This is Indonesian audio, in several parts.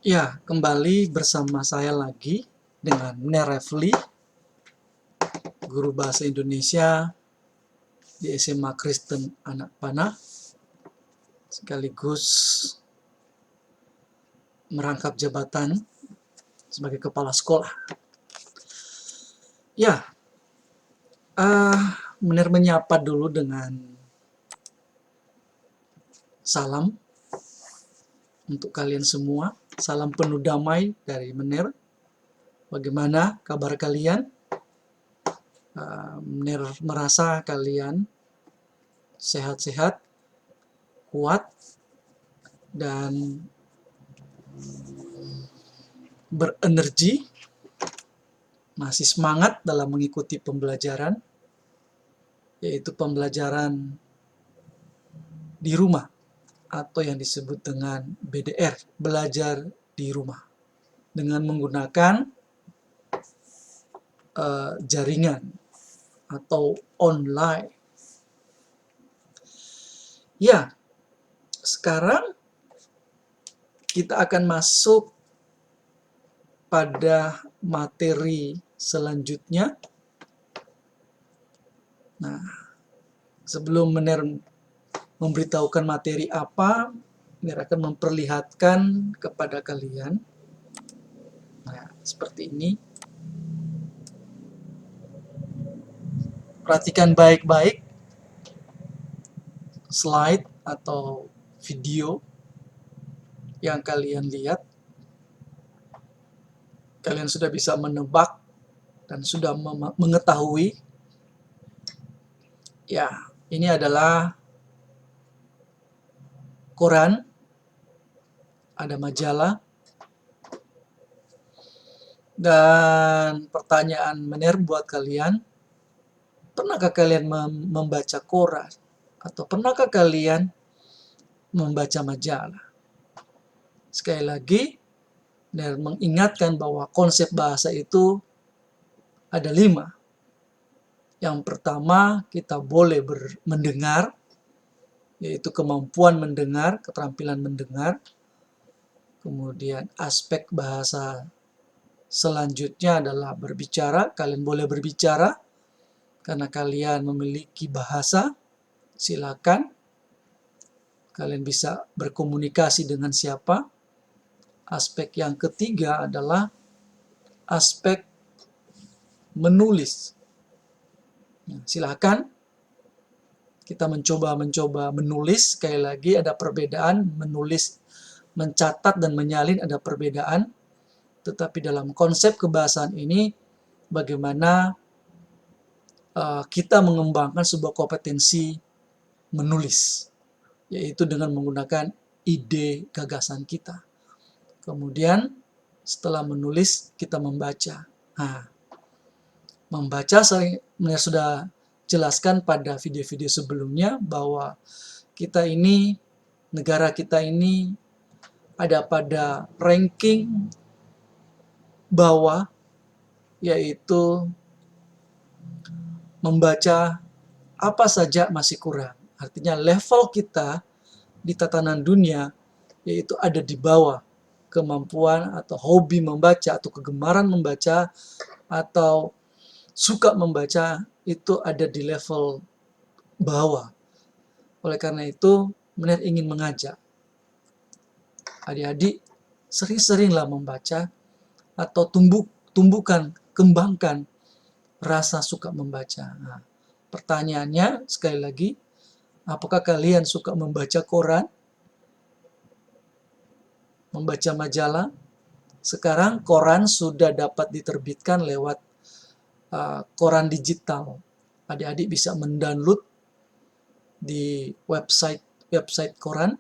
Ya, kembali bersama saya lagi dengan Nerefli, guru bahasa Indonesia di SMA Kristen Anak Panah, sekaligus merangkap jabatan sebagai kepala sekolah. Ya, Mener menyapa dulu dengan salam untuk kalian semua. Salam penuh damai dari Mener. Bagaimana kabar kalian? Mener merasa kalian sehat-sehat, kuat, dan berenergi, masih semangat dalam mengikuti pembelajaran, yaitu pembelajaran di rumah atau yang disebut dengan BDR, belajar di rumah, dengan menggunakan jaringan atau online. Ya, sekarang kita akan masuk pada materi selanjutnya. Nah, sebelum Mener memberitahukan materi apa, Mener akan memperlihatkan kepada kalian. Nah, seperti ini. Perhatikan baik-baik slide atau video yang kalian lihat. Kalian sudah bisa menebak dan sudah mengetahui. Ya, ini adalah koran, ada majalah, dan pertanyaan Mener buat kalian, pernahkah kalian membaca koran? Atau pernahkah kalian membaca majalah? Sekali lagi, Mener mengingatkan bahwa konsep bahasa itu ada 5. Yang pertama, kita boleh mendengar, yaitu kemampuan mendengar, keterampilan mendengar. Kemudian aspek bahasa selanjutnya adalah berbicara. Kalian boleh berbicara karena kalian memiliki bahasa. Silakan. Kalian bisa berkomunikasi dengan siapa. Aspek yang ketiga adalah aspek menulis. Silakan kita mencoba menulis. Sekali lagi ada perbedaan, menulis, mencatat, dan menyalin ada perbedaan. Tetapi dalam konsep kebahasaan ini, bagaimana kita mengembangkan sebuah kompetensi menulis, yaitu dengan menggunakan ide gagasan kita. Kemudian setelah menulis, kita membaca. Nah, membaca saya sudah jelaskan pada video-video sebelumnya bahwa kita ini, negara kita ini ada pada ranking bawah, yaitu membaca apa saja masih kurang. Artinya level kita di tatanan dunia yaitu ada di bawah kemampuan atau hobi membaca atau kegemaran membaca atau suka membaca itu ada di level bawah. Oleh karena itu, Mener ingin mengajak adik-adik sering-seringlah membaca atau tumbuhkan, kembangkan rasa suka membaca. Nah, pertanyaannya sekali lagi, apakah kalian suka membaca koran, membaca majalah? Sekarang koran sudah dapat diterbitkan lewat koran digital. Adik-adik bisa mendownload di website koran.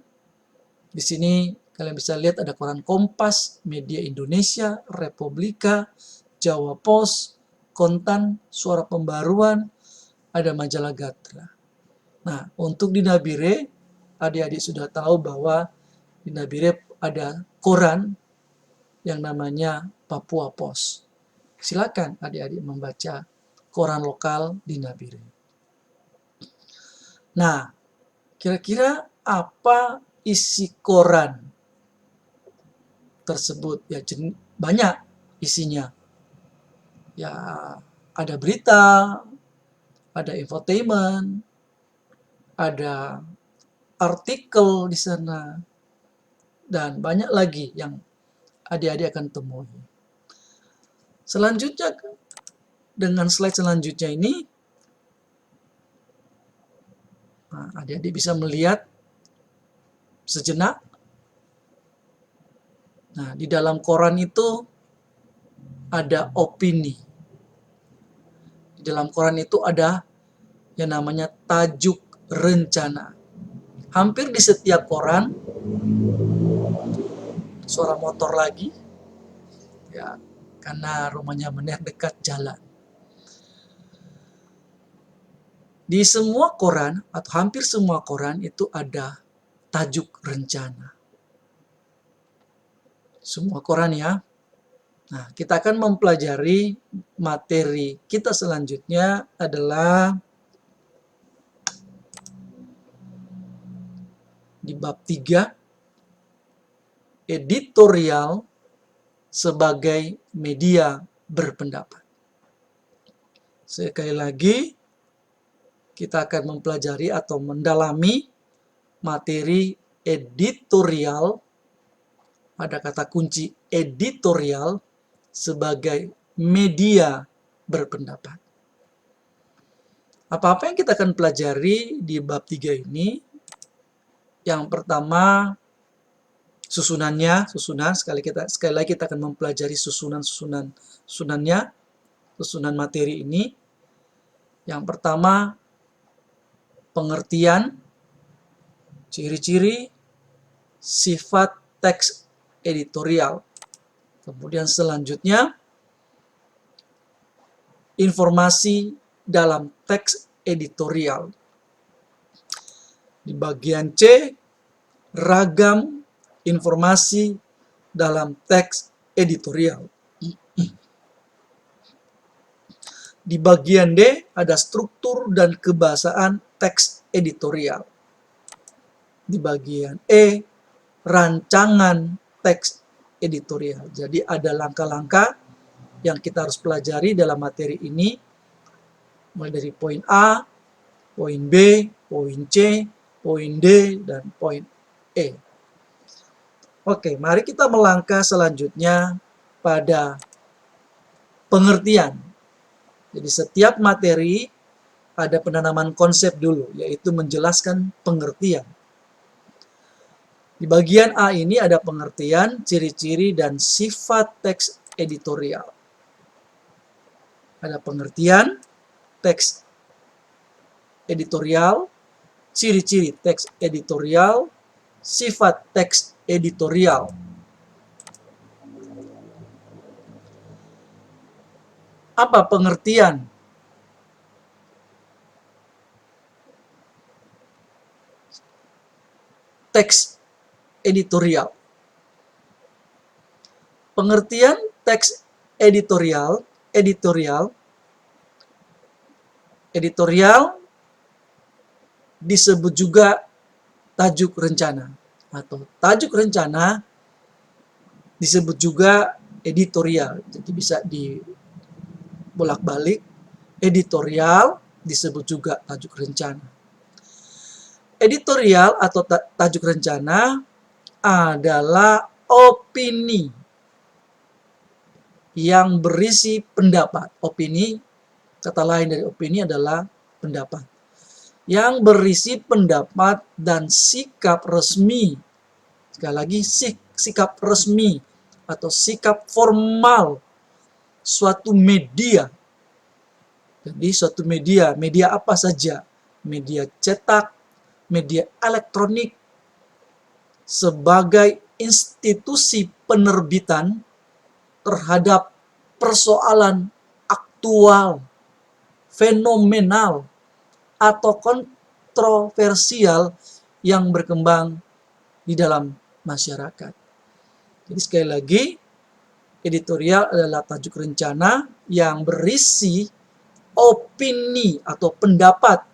Di sini kalian bisa lihat ada koran Kompas, Media Indonesia, Republika, Jawa Pos, Kontan, Suara Pembaruan, ada majalah Gatra. Nah, untuk di Nabire, adik-adik sudah tahu bahwa di Nabire ada koran yang namanya Papua Pos. Silakan adik-adik membaca koran lokal di Nabire. Nah, kira-kira apa isi koran tersebut ya banyak isinya. Ya, ada berita, ada infotainment, ada artikel di sana, dan banyak lagi yang adik-adik akan temui. Selanjutnya, dengan slide selanjutnya ini, adik-adik bisa melihat sejenak. Nah, di dalam koran itu ada opini. Di dalam koran itu ada yang namanya tajuk rencana. Hampir di setiap koran, suara motor lagi, ya, karena rumahnya Meneh dekat jalan. Di semua koran, atau hampir semua koran itu ada tajuk rencana. Semua koran ya. Nah, kita akan mempelajari materi kita selanjutnya adalah di bab 3, editorial sebagai media berpendapat. Sekali lagi, kita akan mempelajari atau mendalami materi editorial, ada kata kunci editorial sebagai media berpendapat. Apa-apa yang kita akan pelajari di bab 3 ini, yang pertama susunan sekali lagi kita akan mempelajari susunannya, susunan materi ini. Yang pertama, pengertian, ciri-ciri, sifat teks editorial. Kemudian selanjutnya, informasi dalam teks editorial. Di bagian C, ragam informasi dalam teks editorial. Di bagian D, ada struktur dan kebahasaan teks editorial. Di bagian E, rancangan teks editorial. Jadi ada langkah-langkah yang kita harus pelajari dalam materi ini, mulai dari poin A, poin B, poin C, poin D, dan poin E. Oke, mari kita melangkah selanjutnya pada pengertian. Jadi setiap materi ada penanaman konsep dulu, yaitu menjelaskan pengertian. Di bagian A ini ada pengertian, ciri-ciri, dan sifat teks editorial. Ada pengertian teks editorial, ciri-ciri teks editorial, sifat teks editorial. Apa pengertian teks editorial? Pengertian teks editorial disebut juga tajuk rencana, atau tajuk rencana disebut juga editorial. Jadi bisa dibolak-balik, editorial disebut juga tajuk rencana. Editorial atau tajuk rencana adalah opini yang berisi pendapat. Opini, kata lain dari opini adalah pendapat. Yang berisi pendapat dan sikap resmi. Sekali lagi, sikap resmi atau sikap formal suatu media. Jadi suatu media apa saja? Media cetak, media elektronik, sebagai institusi penerbitan terhadap persoalan aktual, fenomenal, atau kontroversial yang berkembang di dalam masyarakat. Jadi sekali lagi, editorial adalah tajuk rencana yang berisi opini atau pendapat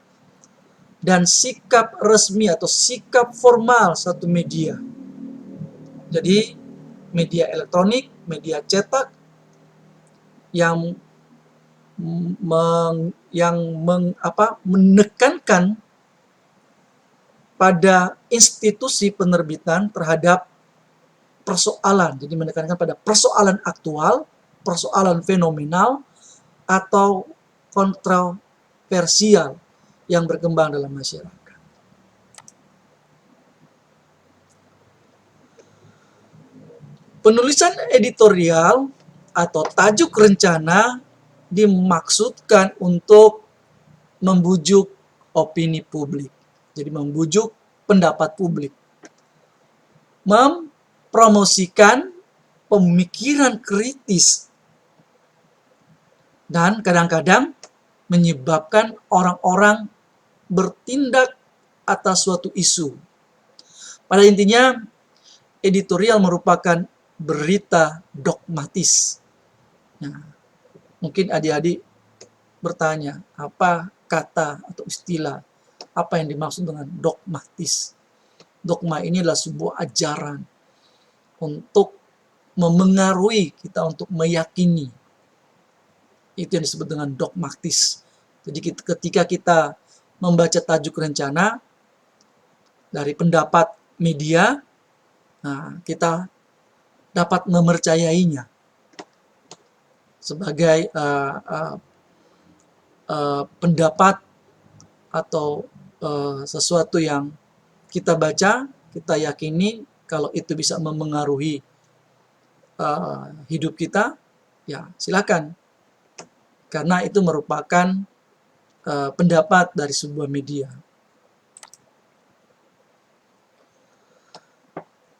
dan sikap resmi atau sikap formal satu media. Jadi media elektronik, media cetak yang menekankan pada institusi penerbitan terhadap persoalan. Jadi menekankan pada persoalan aktual, persoalan fenomenal, atau kontroversial yang berkembang dalam masyarakat. Penulisan editorial atau tajuk rencana dimaksudkan untuk membujuk opini publik. Jadi membujuk pendapat publik. Mempromosikan pemikiran kritis dan kadang-kadang menyebabkan orang-orang bertindak atas suatu isu. Pada intinya, editorial merupakan berita dogmatis. Nah, mungkin adik-adik bertanya, apa kata atau istilah, apa yang dimaksud dengan dogmatis? Dogma ini adalah sebuah ajaran untuk memengaruhi kita untuk meyakini. Itu yang disebut dengan dogmatis. Jadi ketika kita membaca tajuk rencana dari pendapat media, nah, kita dapat mempercayainya sebagai pendapat atau sesuatu yang kita baca, kita yakini kalau itu bisa memengaruhi hidup kita, ya silakan. Karena itu merupakan pendapat dari sebuah media.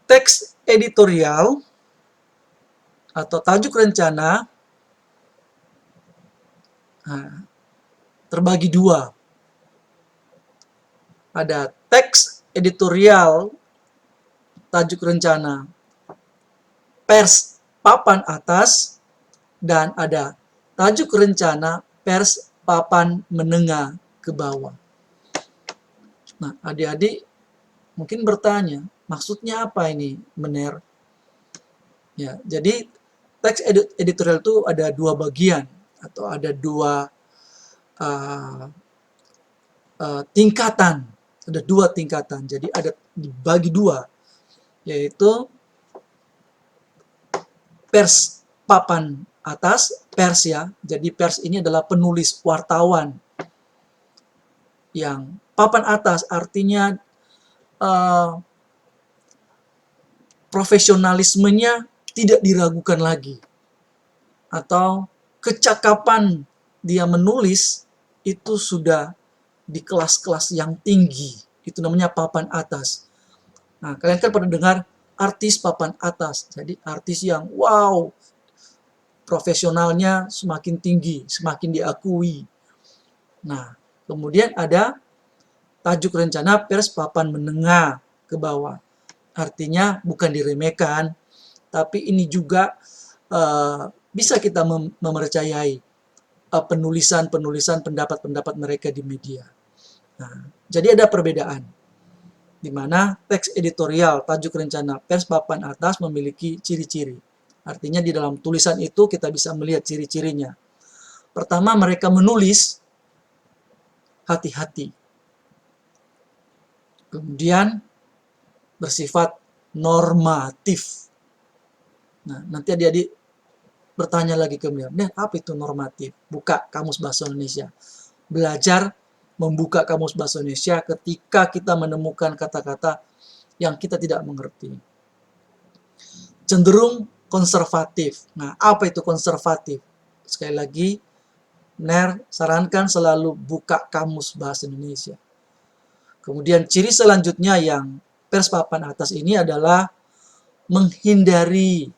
Teks editorial atau tajuk rencana terbagi dua. Ada teks editorial tajuk rencana pers papan atas dan ada tajuk rencana pers papan menengah ke bawah. Nah, adik-adik mungkin bertanya, maksudnya apa ini, Mener? Ya, jadi teks editorial itu ada dua bagian atau ada dua tingkatan. Ada dua tingkatan. Jadi ada dibagi dua, yaitu pers papan atas, pers ya. Jadi pers ini adalah penulis, wartawan. Yang papan atas artinya profesionalismenya tidak diragukan lagi. Atau kecakapan dia menulis itu sudah di kelas-kelas yang tinggi. Itu namanya papan atas. Nah, kalian kan pernah dengar artis papan atas. Jadi artis yang wow, profesionalnya semakin tinggi, semakin diakui. Nah, kemudian ada tajuk rencana pers papan menengah ke bawah. Artinya bukan diremehkan, tapi ini juga bisa kita mempercayai penulisan-penulisan pendapat-pendapat mereka di media. Nah, jadi ada perbedaan, di mana teks editorial tajuk rencana pers papan atas memiliki ciri-ciri. Artinya di dalam tulisan itu kita bisa melihat ciri-cirinya. Pertama, mereka menulis hati-hati. Kemudian bersifat normatif. Nah, nanti adik-adik bertanya lagi ke beliau, apa itu normatif? Buka Kamus Bahasa Indonesia. Belajar membuka Kamus Bahasa Indonesia ketika kita menemukan kata-kata yang kita tidak mengerti. Cenderung konservatif. Nah, apa itu konservatif? Sekali lagi, Ner sarankan selalu buka Kamus Bahasa Indonesia. Kemudian ciri selanjutnya yang pers papan atas ini adalah menghindari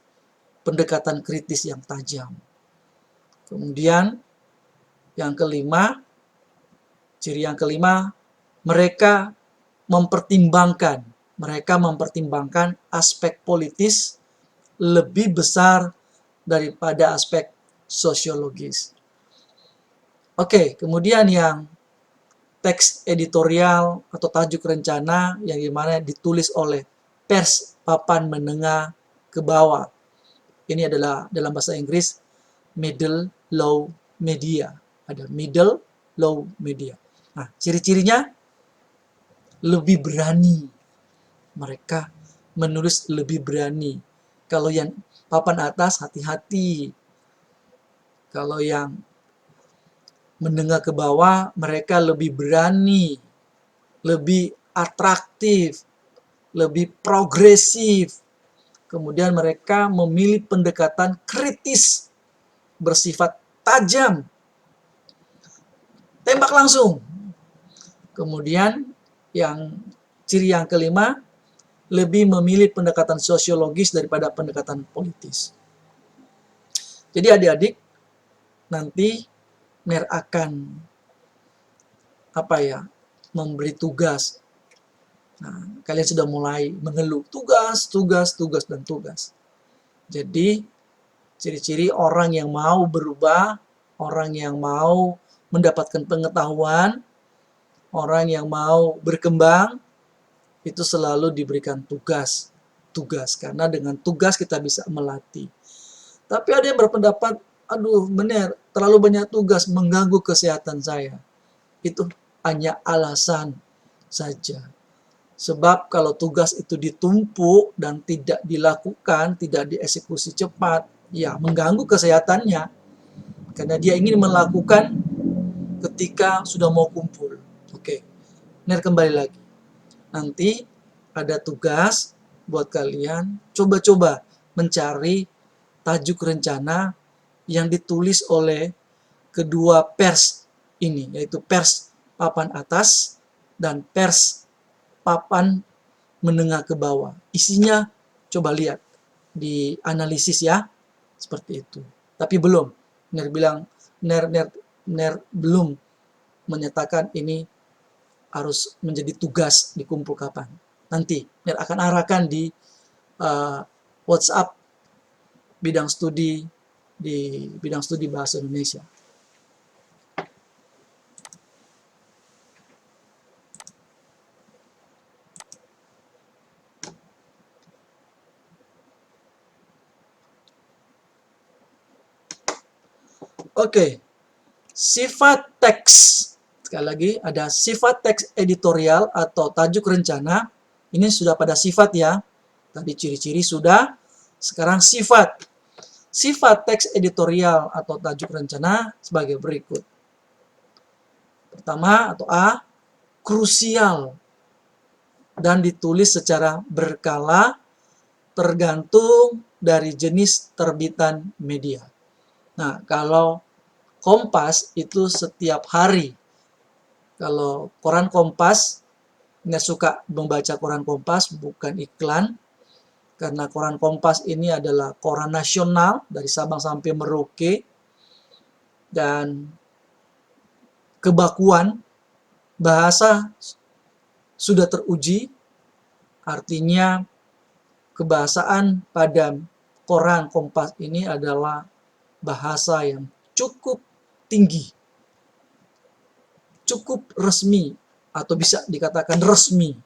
pendekatan kritis yang tajam. Kemudian yang kelima, ciri yang kelima, mereka mempertimbangkan aspek politis lebih besar daripada aspek sosiologis. Oke, kemudian yang teks editorial atau tajuk rencana yang dimana ditulis oleh pers papan menengah ke bawah. Ini adalah dalam bahasa Inggris middle low media. Ada middle low media. Nah, ciri-cirinya lebih berani. Mereka menulis lebih berani. Kalau yang papan atas hati-hati. Kalau yang menengah ke bawah mereka lebih berani, lebih atraktif, lebih progresif. Kemudian mereka memilih pendekatan kritis, bersifat tajam, tembak langsung. Kemudian ciri yang kelima, lebih memilih pendekatan sosiologis daripada pendekatan politis. Jadi adik-adik, nanti NER akan memberi tugas. Nah, kalian sudah mulai mengeluh tugas, dan tugas. Jadi ciri-ciri orang yang mau berubah, orang yang mau mendapatkan pengetahuan, orang yang mau berkembang, itu selalu diberikan tugas. Karena dengan tugas kita bisa melatih. Tapi ada yang berpendapat, aduh benar, terlalu banyak tugas mengganggu kesehatan saya. Itu hanya alasan saja. Sebab kalau tugas itu ditumpuk dan tidak dilakukan, tidak dieksekusi cepat, ya mengganggu kesehatannya. Karena dia ingin melakukan ketika sudah mau kumpul. Oke, NER kembali lagi. Nanti ada tugas buat kalian, coba-coba mencari tajuk rencana yang ditulis oleh kedua pers ini, yaitu pers papan atas dan pers papan menengah ke bawah. Isinya coba lihat, dianalisis ya, seperti itu. Tapi belum, NER bilang, NER belum menyatakan ini harus menjadi tugas dikumpul kapan. Nanti NER akan arahkan di WhatsApp bidang studi di bidang studi bahasa Indonesia. Oke, sifat teks. Sekali lagi, ada sifat teks editorial atau tajuk rencana. Ini sudah pada sifat ya. Tadi ciri-ciri sudah. Sekarang sifat. Sifat teks editorial atau tajuk rencana sebagai berikut. Pertama atau A, krusial dan ditulis secara berkala tergantung dari jenis terbitan media. Nah, kalau Kompas itu setiap hari. Kalau koran Kompas, nggak suka membaca koran Kompas, bukan iklan. Karena koran Kompas ini adalah koran nasional dari Sabang sampai Merauke. Dan kebakuan bahasa sudah teruji, artinya kebahasaan pada koran Kompas ini adalah bahasa yang cukup tinggi, cukup resmi, atau bisa dikatakan resmi.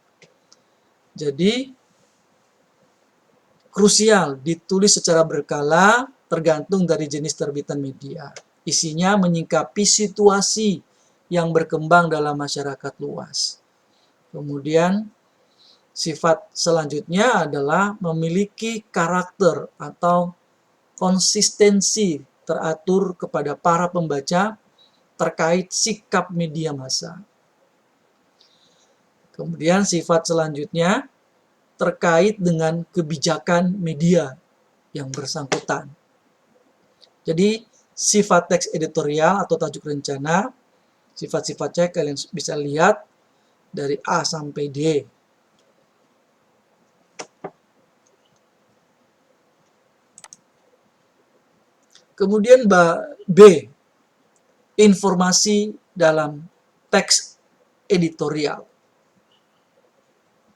Jadi, krusial, ditulis secara berkala, tergantung dari jenis terbitan media. Isinya menyikapi situasi yang berkembang dalam masyarakat luas. Kemudian, sifat selanjutnya adalah memiliki karakter atau konsistensi teratur kepada para pembaca terkait sikap media massa. Kemudian sifat selanjutnya terkait dengan kebijakan media yang bersangkutan. Jadi sifat teks editorial atau tajuk rencana, sifat-sifatnya kalian bisa lihat dari A sampai D. Kemudian B, informasi dalam teks editorial.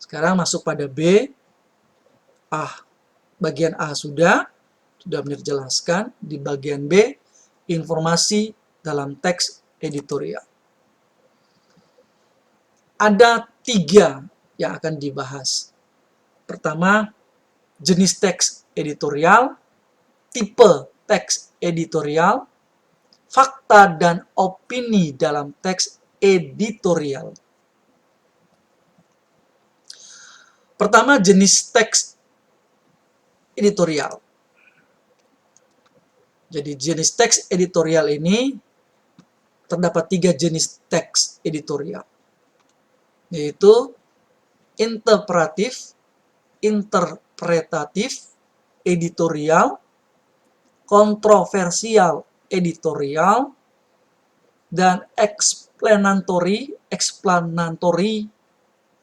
Sekarang masuk pada B. Bagian A sudah benar jelaskan. Di bagian B, informasi dalam teks editorial. Ada 3 yang akan dibahas. Pertama, jenis teks editorial, tipe teks editorial, fakta dan opini dalam teks editorial. Pertama, jenis teks editorial. Jadi jenis teks editorial ini terdapat 3 jenis teks editorial, yaitu interpretatif, editorial, kontroversial editorial, dan explanatory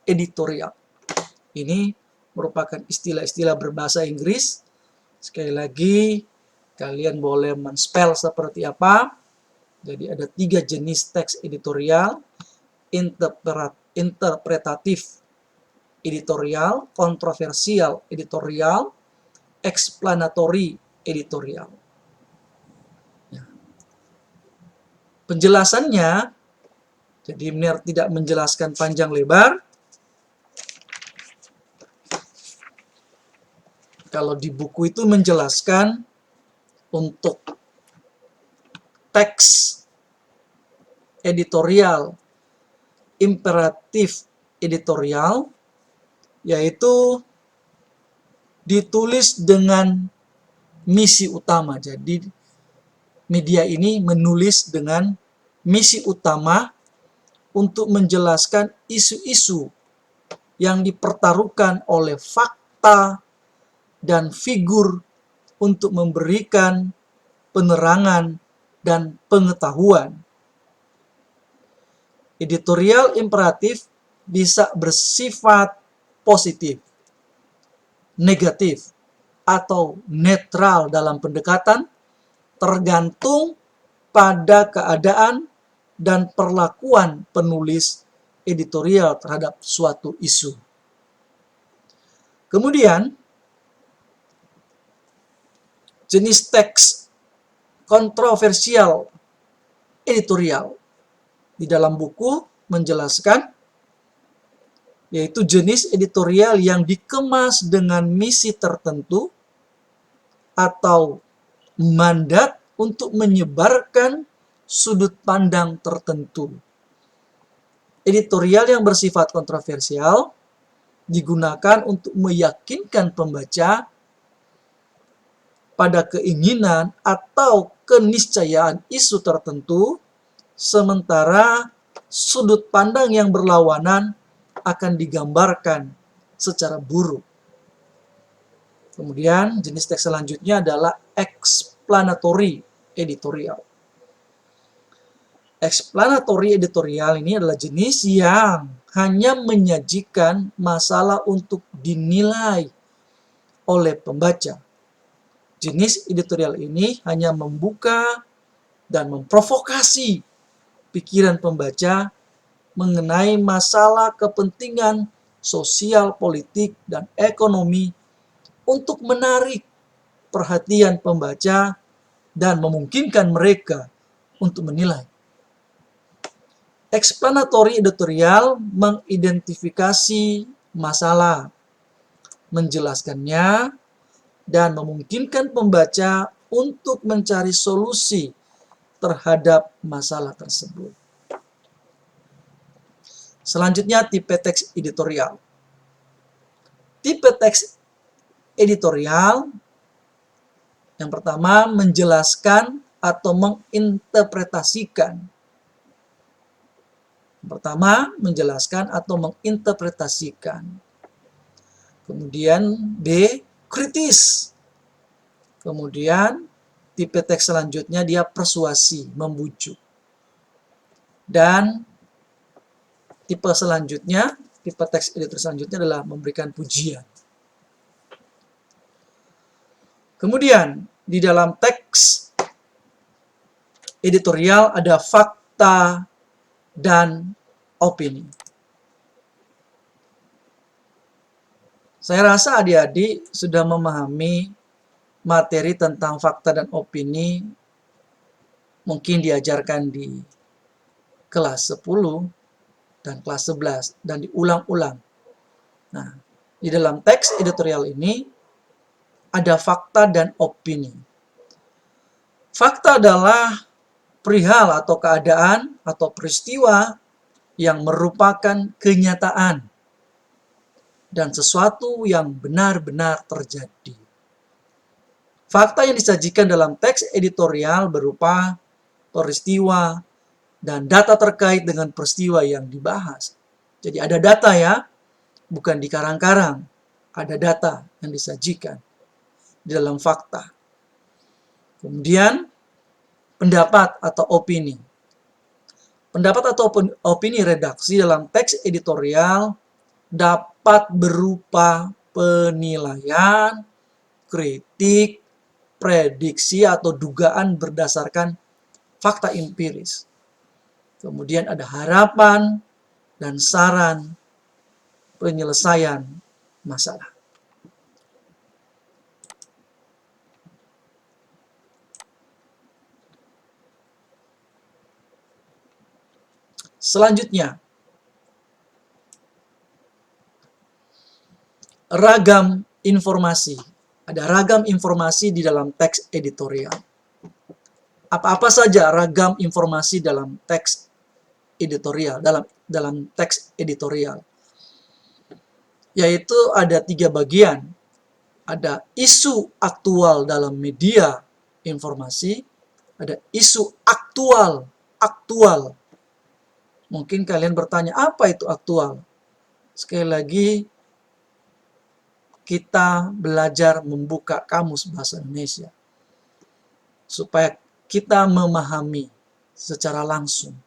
editorial. Ini merupakan istilah-istilah berbahasa Inggris. Sekali lagi, kalian boleh men-spell seperti apa. Jadi ada 3 jenis teks editorial: interpretatif editorial, kontroversial editorial, explanatory editorial. Penjelasannya, jadi Mner tidak menjelaskan panjang lebar. Kalau di buku itu menjelaskan untuk teks editorial imperatif editorial, yaitu ditulis dengan misi utama. Jadi media ini menulis dengan misi utama untuk menjelaskan isu-isu yang dipertaruhkan oleh fakta dan figur untuk memberikan penerangan dan pengetahuan. Editorial imperatif bisa bersifat positif, negatif, atau netral dalam pendekatan, tergantung pada keadaan dan perlakuan penulis editorial terhadap suatu isu. Kemudian, jenis teks kontroversial editorial di dalam buku menjelaskan, yaitu jenis editorial yang dikemas dengan misi tertentu atau mandat untuk menyebarkan sudut pandang tertentu. Editorial yang bersifat kontroversial digunakan untuk meyakinkan pembaca pada keinginan atau keniscayaan isu tertentu, sementara sudut pandang yang berlawanan akan digambarkan secara buruk. Kemudian jenis teks selanjutnya adalah explanatory editorial. Explanatory editorial ini adalah jenis yang hanya menyajikan masalah untuk dinilai oleh pembaca. Jenis editorial ini hanya membuka dan memprovokasi pikiran pembaca mengenai masalah kepentingan sosial, politik, dan ekonomi untuk menarik perhatian pembaca dan memungkinkan mereka untuk menilai. Explanatory editorial mengidentifikasi masalah, menjelaskannya, dan memungkinkan pembaca untuk mencari solusi terhadap masalah tersebut. Selanjutnya, tipe teks editorial. Tipe teks editorial yang pertama menjelaskan atau menginterpretasikan. Pertama, menjelaskan atau menginterpretasikan. Kemudian B, kritis. Kemudian tipe teks selanjutnya dia persuasi, membujuk. Dan tipe selanjutnya, tipe teks editor selanjutnya adalah memberikan pujian. Kemudian di dalam teks editorial ada fakta dan opini. Saya rasa adik-adik sudah memahami materi tentang fakta dan opini, mungkin diajarkan di kelas 10 dan kelas 11 dan diulang-ulang. Nah, di dalam teks editorial ini ada fakta dan opini. Fakta adalah perihal atau keadaan atau peristiwa yang merupakan kenyataan dan sesuatu yang benar-benar terjadi. Fakta yang disajikan dalam teks editorial berupa peristiwa dan data terkait dengan peristiwa yang dibahas. Jadi ada data ya, bukan dikarang-karang. Ada data yang disajikan di dalam fakta. Kemudian pendapat atau opini. Pendapat atau opini redaksi dalam teks editorial dapat berupa penilaian, kritik, prediksi atau dugaan berdasarkan fakta empiris. Kemudian ada harapan dan saran penyelesaian masalah. Selanjutnya, ragam informasi. Ada ragam informasi di dalam teks editorial. Apa-apa saja ragam informasi dalam teks editorial, dalam teks editorial. Yaitu ada 3 bagian. Ada isu aktual dalam media informasi, ada isu aktual. Mungkin kalian bertanya, apa itu aktual? Sekali lagi, kita belajar membuka kamus bahasa Indonesia supaya kita memahami secara langsung.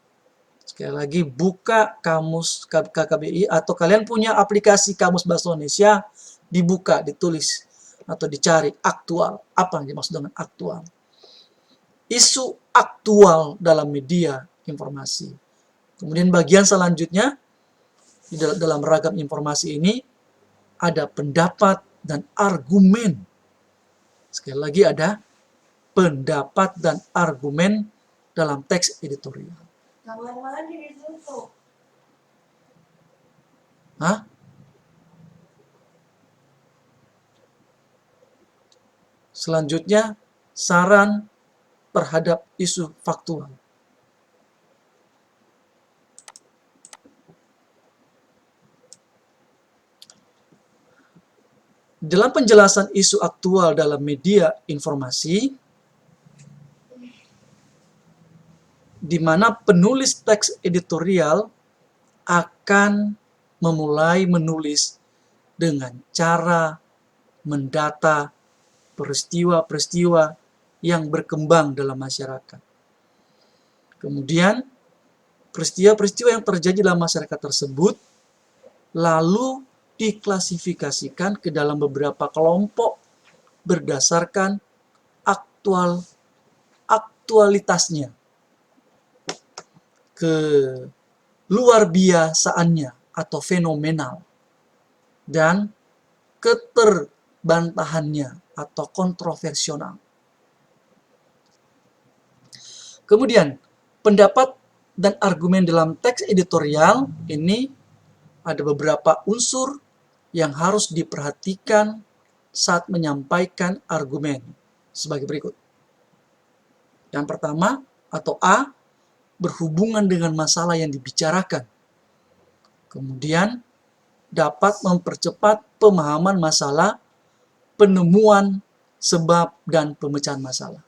Sekali lagi, buka kamus KKBI atau kalian punya aplikasi kamus bahasa Indonesia, dibuka, ditulis atau dicari aktual. Apa yang dimaksud dengan aktual? Isu aktual dalam media informasi. Kemudian bagian selanjutnya di dalam ragam informasi ini ada pendapat dan argumen. Sekali lagi ada pendapat dan argumen dalam teks editorial. Kamar mandi ditutup. Hah? Selanjutnya, saran terhadap isu faktual. Dalam penjelasan isu aktual dalam media informasi, di mana penulis teks editorial akan memulai menulis dengan cara mendata peristiwa-peristiwa yang berkembang dalam masyarakat. Kemudian, peristiwa-peristiwa yang terjadi dalam masyarakat tersebut lalu diklasifikasikan ke dalam beberapa kelompok berdasarkan aktualitasnya, ke luar biasaannya atau fenomenal, dan keterbantahannya atau kontroversial. Kemudian, pendapat dan argumen dalam teks editorial ini ada beberapa unsur yang harus diperhatikan saat menyampaikan argumen sebagai berikut. Yang pertama, atau A, berhubungan dengan masalah yang dibicarakan. Kemudian, dapat mempercepat pemahaman masalah, penemuan sebab dan pemecahan masalah.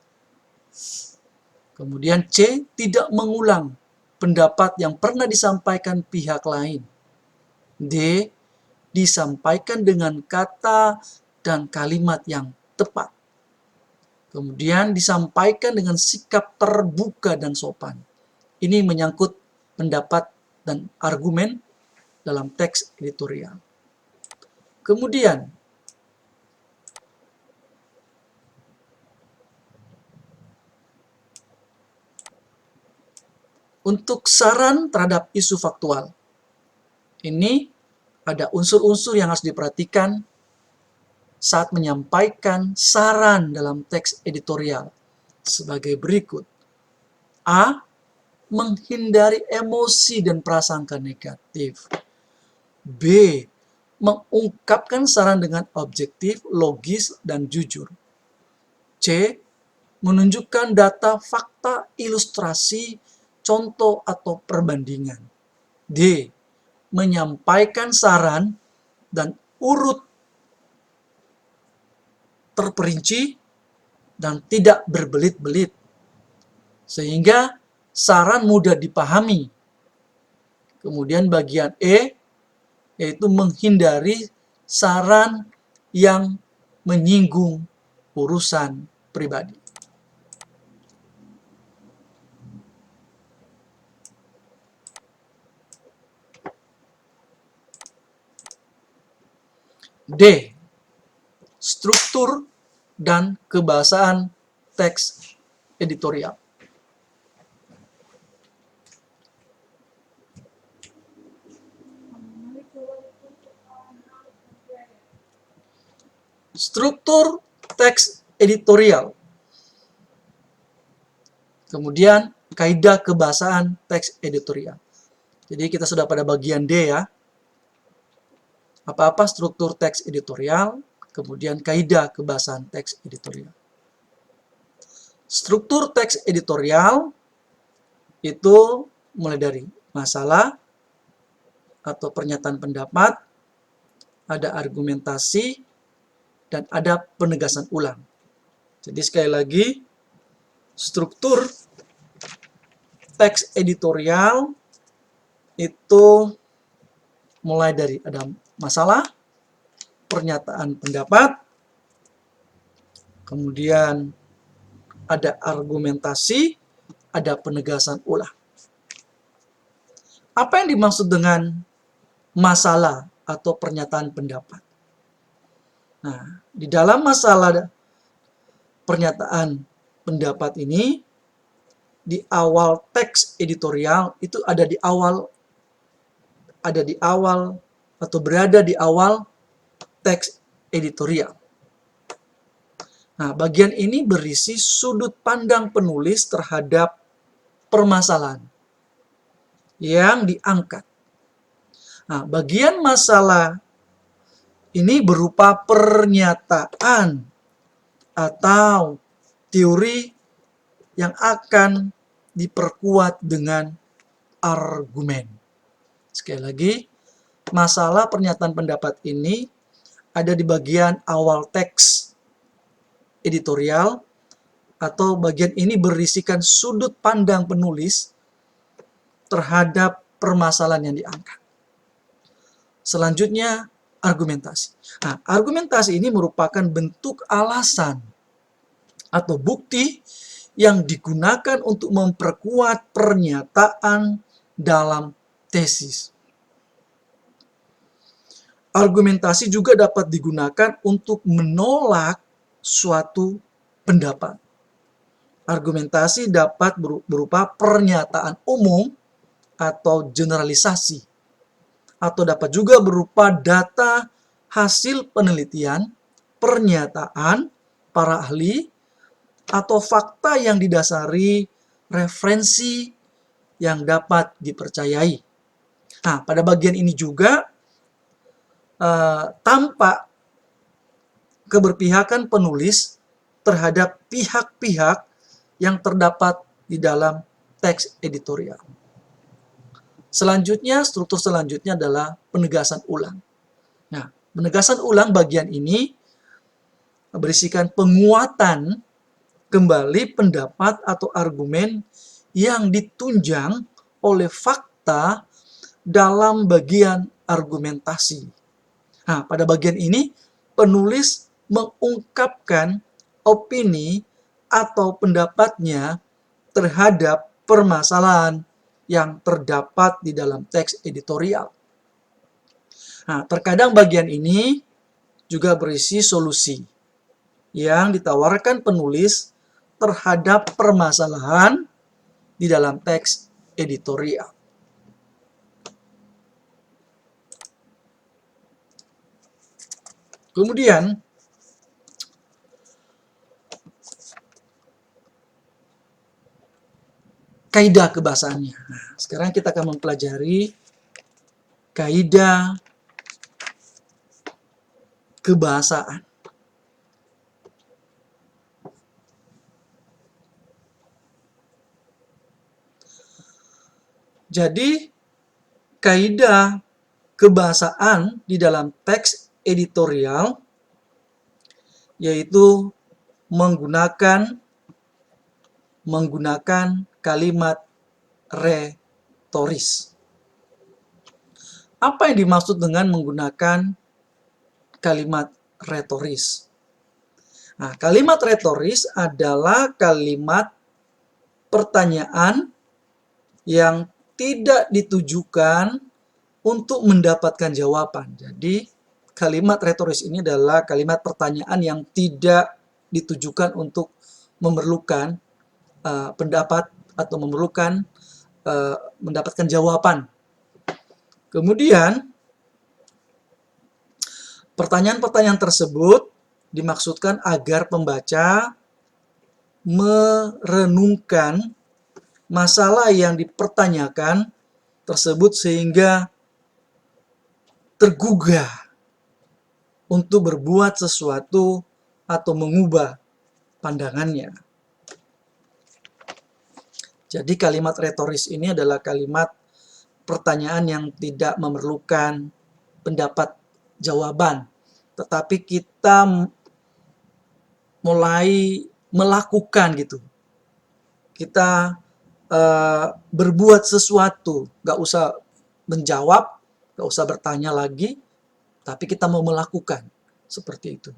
Kemudian C, tidak mengulang pendapat yang pernah disampaikan pihak lain. D, disampaikan dengan kata dan kalimat yang tepat. Kemudian disampaikan dengan sikap terbuka dan sopan. Ini menyangkut pendapat dan argumen dalam teks editorial. Kemudian, untuk saran terhadap isu faktual, ini ada unsur-unsur yang harus diperhatikan saat menyampaikan saran dalam teks editorial sebagai berikut. A, menghindari emosi dan prasangka negatif. B, mengungkapkan saran dengan objektif, logis, dan jujur. C. Menunjukkan data, fakta, ilustrasi, contoh, atau perbandingan. D. Menyampaikan saran dan urut terperinci dan tidak berbelit-belit, sehingga saran mudah dipahami. Kemudian bagian E, yaitu menghindari saran yang menyinggung urusan pribadi. D. Struktur dan kebahasaan teks editorial. Struktur teks editorial. Kemudian kaidah kebahasaan teks editorial. Jadi kita sudah pada bagian D ya. Apa-apa struktur teks editorial, kemudian kaidah kebahasaan teks editorial. Struktur teks editorial itu mulai dari masalah atau pernyataan pendapat, ada argumentasi, dan ada penegasan ulang. Jadi sekali lagi, struktur teks editorial itu mulai dari ada masalah, pernyataan pendapat, kemudian ada argumentasi, ada penegasan ulang. Apa yang dimaksud dengan masalah atau pernyataan pendapat? Nah, di dalam masalah pernyataan pendapat ini, di awal teks editorial itu ada di awal atau berada di awal teks editorial. Nah, bagian ini berisi sudut pandang penulis terhadap permasalahan yang diangkat. Nah, bagian masalah ini berupa pernyataan atau teori yang akan diperkuat dengan argumen. Sekali lagi, masalah pernyataan pendapat ini ada di bagian awal teks editorial, atau bagian ini berisikan sudut pandang penulis terhadap permasalahan yang diangkat. Selanjutnya, argumentasi. Nah, argumentasi ini merupakan bentuk alasan atau bukti yang digunakan untuk memperkuat pernyataan dalam tesis. Argumentasi juga dapat digunakan untuk menolak suatu pendapat. Argumentasi dapat berupa pernyataan umum atau generalisasi, atau dapat juga berupa data hasil penelitian, pernyataan para ahli, atau fakta yang didasari referensi yang dapat dipercayai. Nah, pada bagian ini juga tampak keberpihakan penulis terhadap pihak-pihak yang terdapat di dalam teks editorial. Selanjutnya, struktur selanjutnya adalah penegasan ulang. Nah, penegasan ulang bagian ini berisikan penguatan kembali pendapat atau argumen yang ditunjang oleh fakta dalam bagian argumentasi. Nah, pada bagian ini, penulis mengungkapkan opini atau pendapatnya terhadap permasalahan yang terdapat di dalam teks editorial. Nah, terkadang bagian ini juga berisi solusi yang ditawarkan penulis terhadap permasalahan di dalam teks editorial. Kemudian, kaidah kebahasaannya. Nah, sekarang kita akan mempelajari kaidah kebahasaan. Jadi, kaidah kebahasaan di dalam teks editorial yaitu menggunakan kalimat retoris. Apa yang dimaksud dengan menggunakan kalimat retoris? Nah, kalimat retoris adalah kalimat pertanyaan yang tidak ditujukan untuk mendapatkan jawaban. Jadi, kalimat retoris ini adalah kalimat pertanyaan yang tidak ditujukan untuk memerlukan pendapat atau memerlukan mendapatkan jawaban. Kemudian, pertanyaan-pertanyaan tersebut dimaksudkan agar pembaca merenungkan masalah yang dipertanyakan tersebut sehingga tergugah untuk berbuat sesuatu atau mengubah pandangannya. Jadi kalimat retoris ini adalah kalimat pertanyaan yang tidak memerlukan pendapat jawaban, tetapi kita mulai melakukan gitu. Kita berbuat sesuatu, gak usah menjawab, gak usah bertanya lagi, tapi kita mau melakukan seperti itu.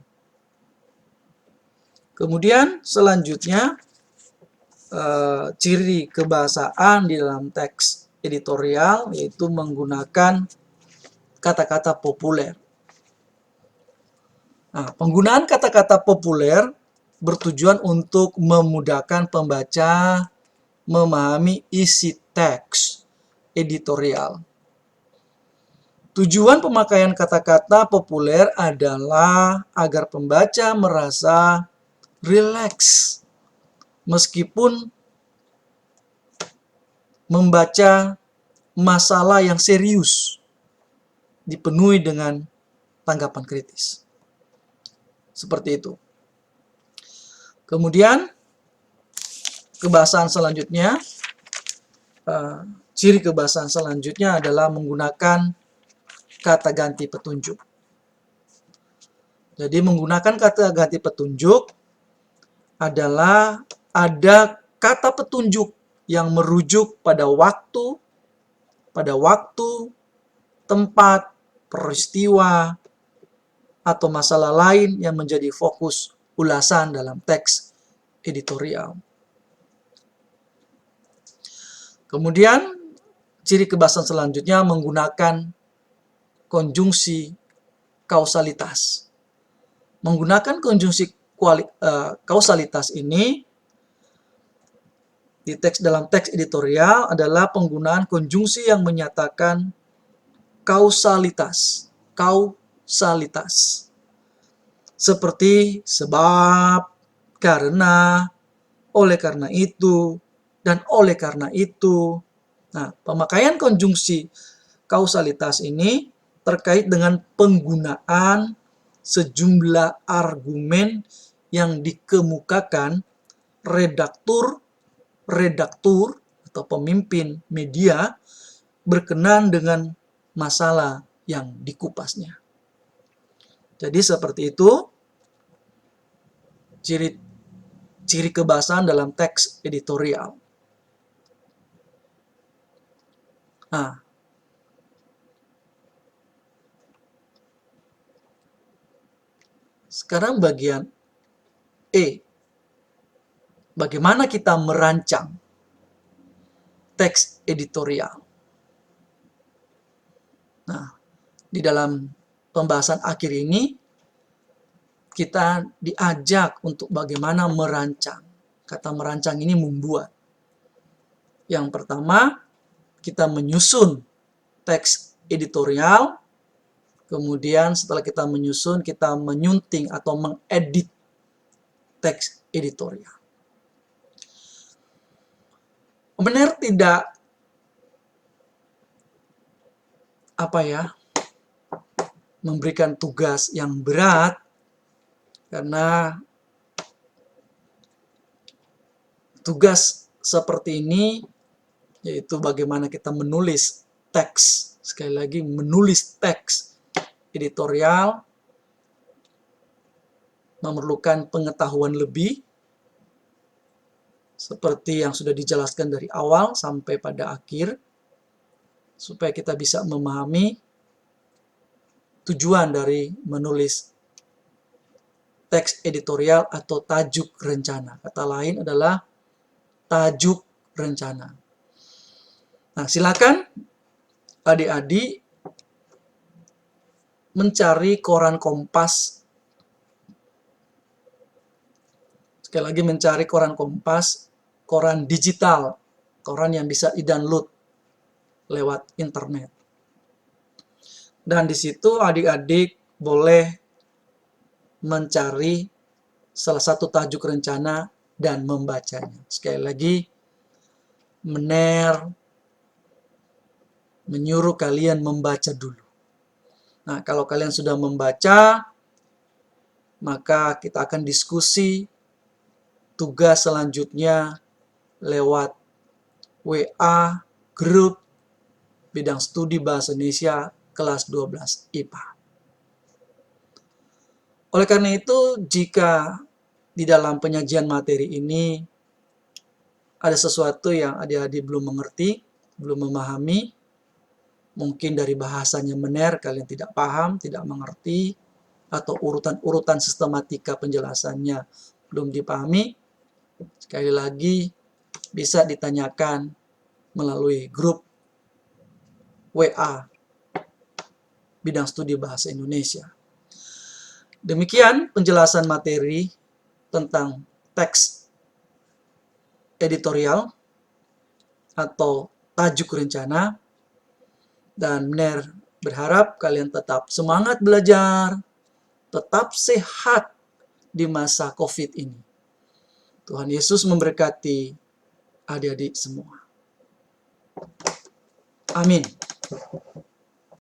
Kemudian selanjutnya ciri kebahasaan di dalam teks editorial yaitu menggunakan kata-kata populer. Nah, penggunaan kata-kata populer bertujuan untuk memudahkan pembaca memahami isi teks editorial. Tujuan pemakaian kata-kata populer adalah agar pembaca merasa rileks meskipun membaca masalah yang serius dipenuhi dengan tanggapan kritis. Seperti itu. Kemudian kebahasaan selanjutnya, ciri kebahasaan selanjutnya adalah menggunakan kata ganti petunjuk. Jadi menggunakan kata ganti petunjuk adalah ada kata petunjuk yang merujuk pada waktu, tempat, peristiwa, atau masalah lain yang menjadi fokus ulasan dalam teks editorial. Kemudian, ciri kebahasaan selanjutnya menggunakan konjungsi kausalitas. Menggunakan konjungsi kausalitas ini dalam teks editorial adalah penggunaan konjungsi yang menyatakan kausalitas. Seperti sebab, karena, oleh karena itu, dan oleh karena itu. Nah, pemakaian konjungsi kausalitas ini terkait dengan penggunaan sejumlah argumen yang dikemukakan redaktur atau pemimpin media berkenan dengan masalah yang dikupasnya. Jadi seperti itu ciri kebahasaan dalam teks editorial. Nah, sekarang bagian E. Bagaimana kita merancang teks editorial? Nah, di dalam pembahasan akhir ini, kita diajak untuk bagaimana merancang. Kata merancang ini membuat. Yang pertama, kita menyusun teks editorial. Kemudian setelah kita menyusun, kita menyunting atau mengedit teks editorial. Benar tidak memberikan tugas yang berat, karena tugas seperti ini, yaitu bagaimana kita menulis teks, sekali lagi menulis teks editorial, memerlukan pengetahuan lebih, seperti yang sudah dijelaskan dari awal sampai pada akhir, supaya kita bisa memahami tujuan dari menulis teks editorial atau tajuk rencana. Kata lain adalah tajuk rencana. Nah, silakan adik-adik mencari koran Kompas. Sekali lagi mencari koran Kompas, koran digital, koran yang bisa di-download lewat internet. Dan di situ adik-adik boleh mencari salah satu tajuk rencana dan membacanya. Sekali lagi, Mener menyuruh kalian membaca dulu. Nah, kalau kalian sudah membaca, maka kita akan diskusi tugas selanjutnya lewat WA grup bidang studi bahasa Indonesia kelas 12 IPA. Oleh karena itu, jika di dalam penyajian materi ini ada sesuatu yang adik-adik belum mengerti, belum memahami, mungkin dari bahasanya Mener kalian tidak paham, tidak mengerti, atau urutan-urutan sistematika penjelasannya belum dipahami, sekali lagi bisa ditanyakan melalui grup WA bidang studi bahasa Indonesia. Demikian penjelasan materi tentang teks editorial atau tajuk rencana, dan Mener berharap kalian tetap semangat belajar, tetap sehat di masa COVID ini. Tuhan Yesus memberkati adik-adik semua. Amin.